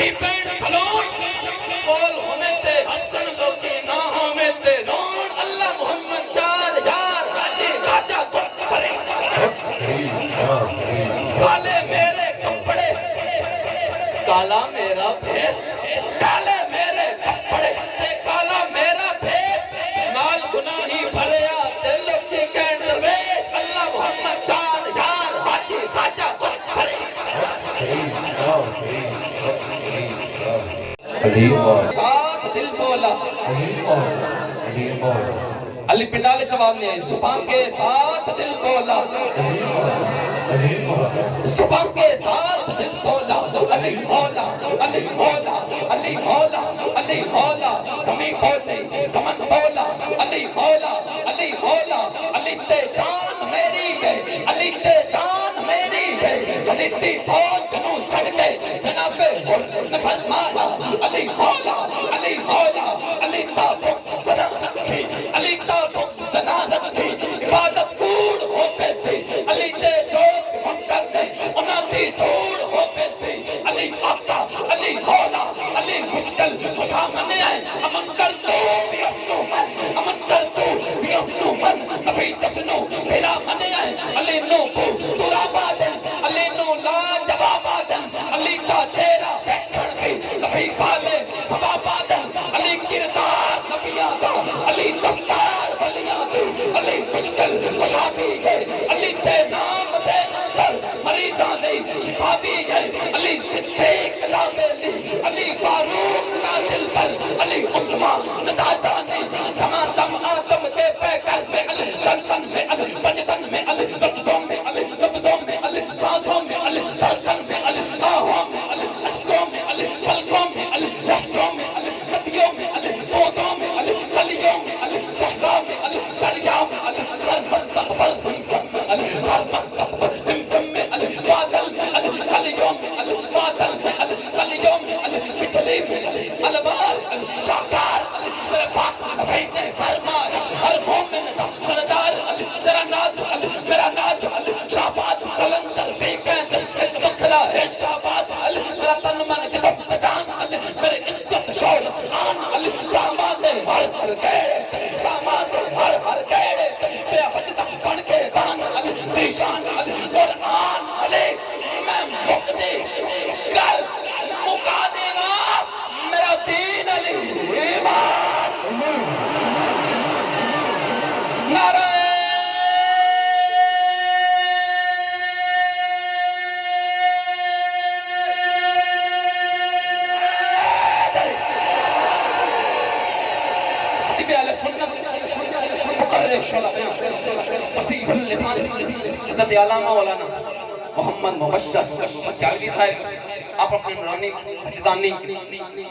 تھی پین کھلون کول ہومیتے حسن لوکی نہ ہومیتے رون اللہ محمد چار یار راجی خاجہ تھک کرے کالے میرے کپڑے کالا میرا بھیس کالے میرے کپڑے کالا میرا بھیس نال گناہی بھریا دل کی کین درویش اللہ محمد چار یار راجی خاجہ تھک کرے ساتھ دل بولا علی پنڈالے جواب نہیں آئی زبان کے ساتھ دل بولا زبان کے ساتھ دل بولا علی مولا علی مولا علی مولا علی مولا زمین بولے زمن بولا علی مولا علی مولا علی تے جان میری ہے علی تے جان میری ہے جدیدی فوج جنوں چڑھ کے جناب غر نے فرمایا علی مولا علی مولا علی تابق سنا رکھی علی تابق سنا رکھی عبادت کوڑ ہو پیسی علی تے جوک ہم کرنے انہاں دی دھوڑ ہو پیسی علی آقا علی مولا علی مشکل خوشا منے آئے امن کر دو بیاسنو من امن کر دو بیاسنو من نبی جسنو بھیرا منے آئے علی نو بو دورا بادن علی نو لا جواب آدن علی تا چہرہ بیٹھن گئی نبی والے سبا بادن علی کردار نبی آدم علی دستار ولی آدم علی مشکل خوشا بھی ہے علی تے نام دے در مریضاں دے شفا بھی ہے علی صدیق لامیلی علی فاروق کا دل پر علی عثمان ندا جانے دما دم آدم دے پہ کر میں علی تن تن میں علی بنتن میں علی لفظوں میں علی لفظوں میں علی سانسوں میں علی دھڑکن میں علی آہوں میں علی اشکوں میں علی پلکوں میں علی لہجوں میں علی ندیوں میں علی پودوں میں علی گلیوں میں علی صحرا میں علی دریا میں علی سربستہ پر منجم میں علی سربستہ پر منجم میں علی بادل میں علی گلیوں میں علی بادل میں علی گلیوں میں علی بجلی میں علی الوار علی شاکار علی میرے پاک نبی نے فرمایا ہر مومن کا سردار علی تیرا ناد علی میرا ناد علی شہباز کلندر بھی کہتے ایک بکھرا ہے شہباز علی میرا تن من جسم جان علی میرے عزت شور آن علی سامان ہر گیڑے سامان ہر گیڑے بے حجدہ بن کے دان علی زیشان علی قرآن علی میں مقدی گل مکا دے گا میرا دین علی ایمان نعرہ حضرت علامہ مولانا محمد مبشر سیالوی صاحب آپ اپنے نورانی حجدانی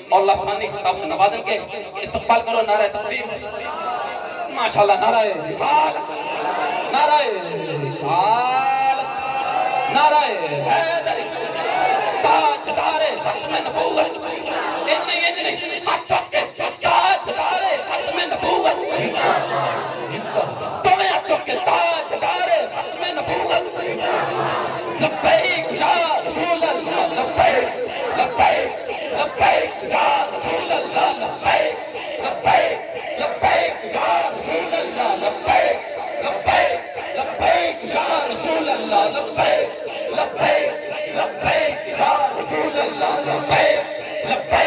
اور لسانی خطاب نوازن کے استقبال کرو نعرہ تکبیر ماشاءاللہ نعرہ رسالت نعرہ رسالت نعرہ حیدری تاجدار ختم نبوت نہیں ہاتھ چک کے تاجدار ختم نبوت تمہیں ہاتھ چک کے تاجدار ختم نبوت لبیک یا رسول اللہ لبیک لبیک لبیک یا رسول اللہ لبیک لبیک لبیک یا رسول اللہ لبیک لبیک لبیک یا رسول اللہ لبیک لبیک لبیک یا رسول اللہ لبیک لبیک